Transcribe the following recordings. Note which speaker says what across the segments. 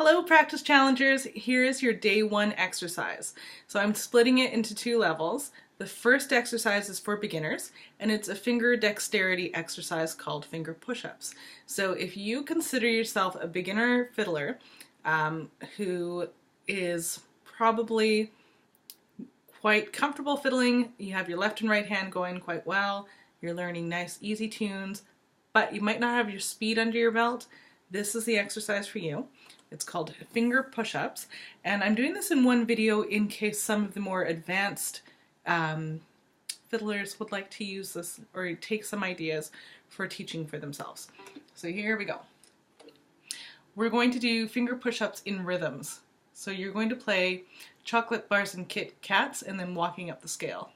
Speaker 1: Hello practice challengers, here is your day one exercise. So I'm splitting it into two levels. The first exercise is for beginners and it's a finger dexterity exercise called finger push-ups. So if you consider yourself a beginner fiddler who is probably quite comfortable fiddling, you have your left and right hand going quite well, you're learning nice easy tunes, but you might not have your speed under your belt, this is the exercise for you. It's called finger push-ups, and I'm doing this in one video in case some of the more advanced fiddlers would like to use this or take some ideas for teaching for themselves. So here we go. We're going to do finger push-ups in rhythms. So you're going to play chocolate bars and Kit Kats and then walking up the scale.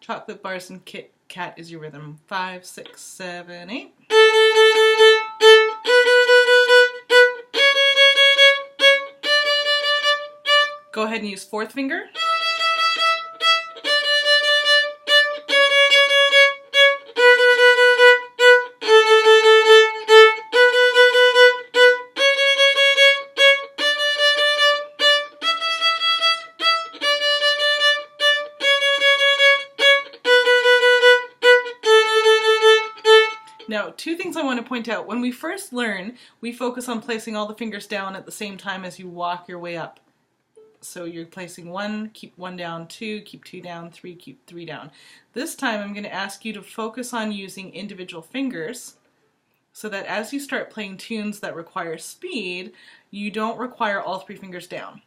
Speaker 1: Chocolate bars and Kit Kat is your rhythm. 5, 6, 7, 8. Go ahead and use fourth finger. Now, two things I want to point out. When we first learn, we focus on placing all the fingers down at the same time as you walk your way up. So you're placing 1, keep 1 down, 2, keep 2 down, 3, keep 3 down. This time I'm going to ask you to focus on using individual fingers so that as you start playing tunes that require speed, you don't require all 3 fingers down.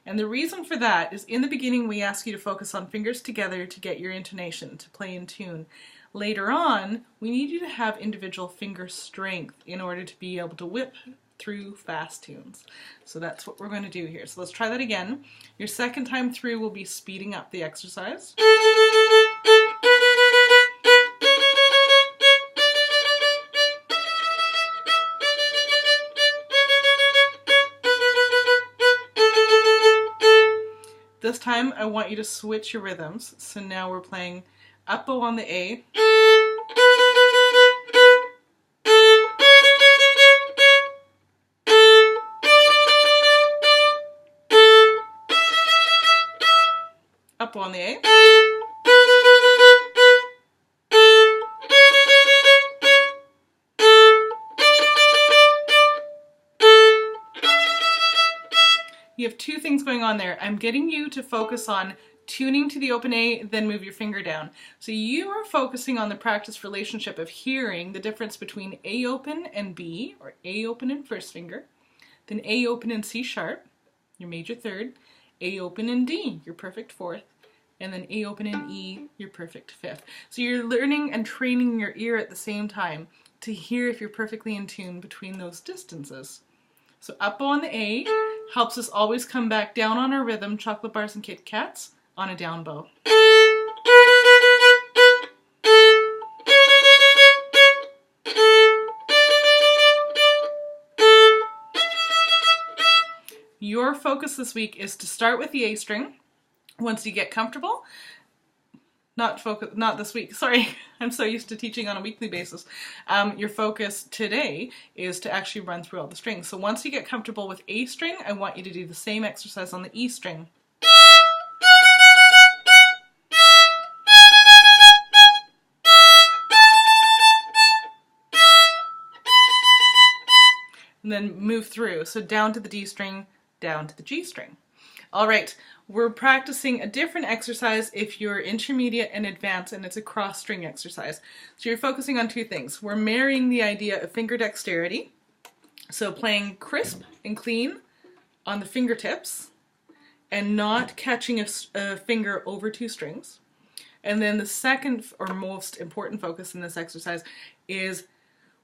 Speaker 1: And the reason for that is in the beginning we ask you to focus on fingers together to get your intonation, to play in tune. Later on, we need you to have individual finger strength in order to be able to whip through fast tunes. So that's what we're going to do here. So let's try that again. Your second time through will be speeding up the exercise. This time I want you to switch your rhythms. So now we're playing up bow on the A. Up on the A. You have two things going on there. I'm getting you to focus on tuning to the open A, then move your finger down. So you are focusing on the practice relationship of hearing the difference between A open and B, or A open and first finger, then A open and C sharp, your major third, A open and D, your perfect fourth, and then A open and E, your perfect fifth. So you're learning and training your ear at the same time to hear if you're perfectly in tune between those distances. So up bow on the A helps us always come back down on our rhythm, chocolate bars and Kit Kats, on a down bow. Your focus this week is to start with the A string. Once you get comfortable, not this week, sorry, I'm so used to teaching on a weekly basis. Your focus today is to actually run through all the strings. So once you get comfortable with A string, I want you to do the same exercise on the E string. And then move through. So down to the D string, down to the G string. All right, we're practicing a different exercise if you're intermediate and advanced, and it's a cross string exercise. So you're focusing on two things. We're marrying the idea of finger dexterity, so playing crisp and clean on the fingertips and not catching a finger over 2 strings. And then the second or most important focus in this exercise is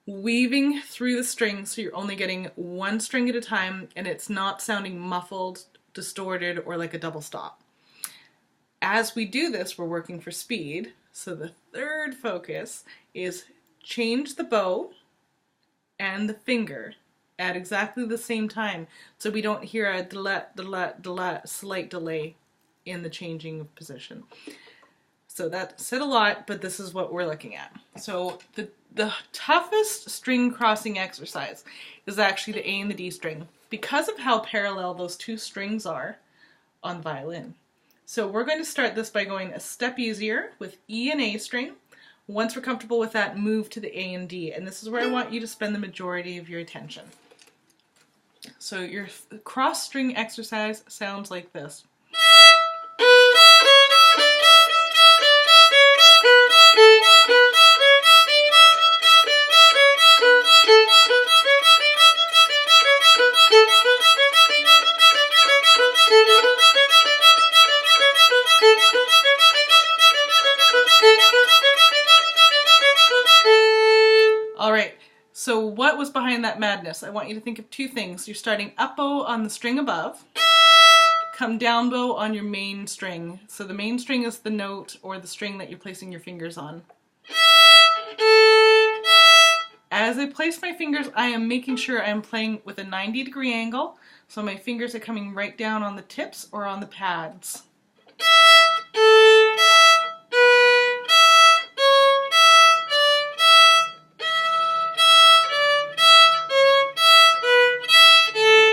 Speaker 1: weaving through the strings so you're only getting 1 string at a time and it's not sounding muffled, distorted, or like a double stop. As we do this, we're working for speed. So the third focus is change the bow and the finger at exactly the same time so we don't hear a slight delay in the changing of position. So that said a lot, but this is what we're looking at. So the toughest string crossing exercise is actually the A and the D string because of how parallel those two strings are on the violin. So we're going to start this by going a step easier with E and A string. Once we're comfortable with that, move to the A and D, and this is where I want you to spend the majority of your attention. So your cross string exercise sounds like this. All right, so what was behind that madness? I want you to think of two things. You're starting up bow on the string above, come down bow on your main string. So the main string is the note or the string that you're placing your fingers on. As I place my fingers, I am making sure I am playing with a 90-degree angle, so my fingers are coming right down on the tips or on the pads.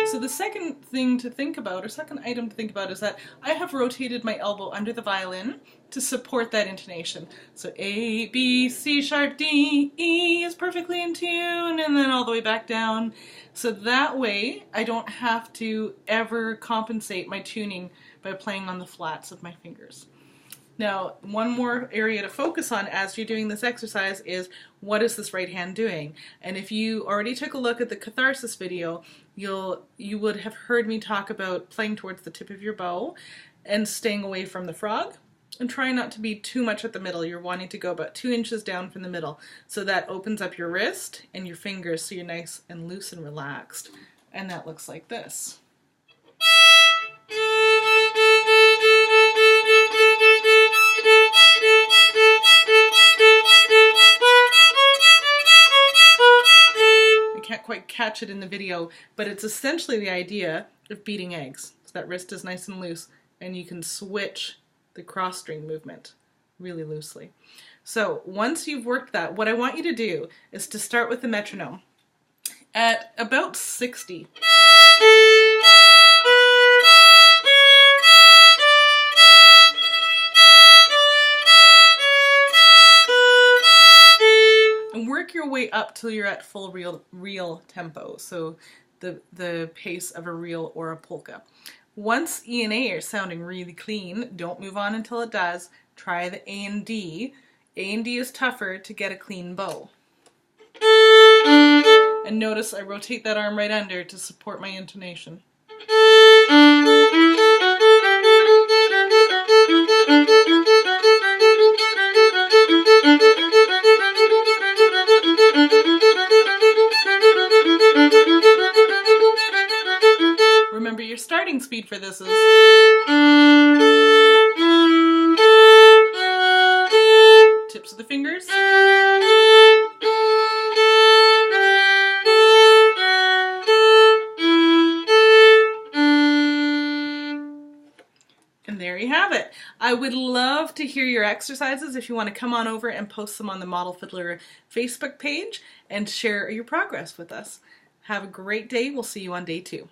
Speaker 1: So the second thing to think about, or second item to think about, is that I have rotated my elbow under the violin to support that intonation. So A, B, C sharp, D, E is perfectly in tune, and then all the way back down. So that way I don't have to ever compensate my tuning by playing on the flats of my fingers. Now, one more area to focus on as you're doing this exercise is, what is this right hand doing? And if you already took a look at the catharsis video, you would have heard me talk about playing towards the tip of your bow and staying away from the frog, and trying not to be too much at the middle. You're wanting to go about 2 inches down from the middle. So that opens up your wrist and your fingers so you're nice and loose and relaxed. And that looks like this. Can't quite catch it in the video, but it's essentially the idea of beating eggs. So that wrist is nice and loose, and you can switch the cross string movement really loosely. So once you've worked that, what I want you to do is to start with the metronome at about 60. And work your way up till you're at full real tempo, so the pace of a reel or a polka. Once E and A are sounding really clean, don't move on until it does. Try the A and D. A and D is tougher to get a clean bow. And notice I rotate that arm right under to support my intonation. Remember, your starting speed for this is tips of the fingers. And there you have it. I would love to hear your exercises. If you want to come on over and post them on the Model Fiddler Facebook page and share your progress with us. Have a great day. We'll see you on day 2.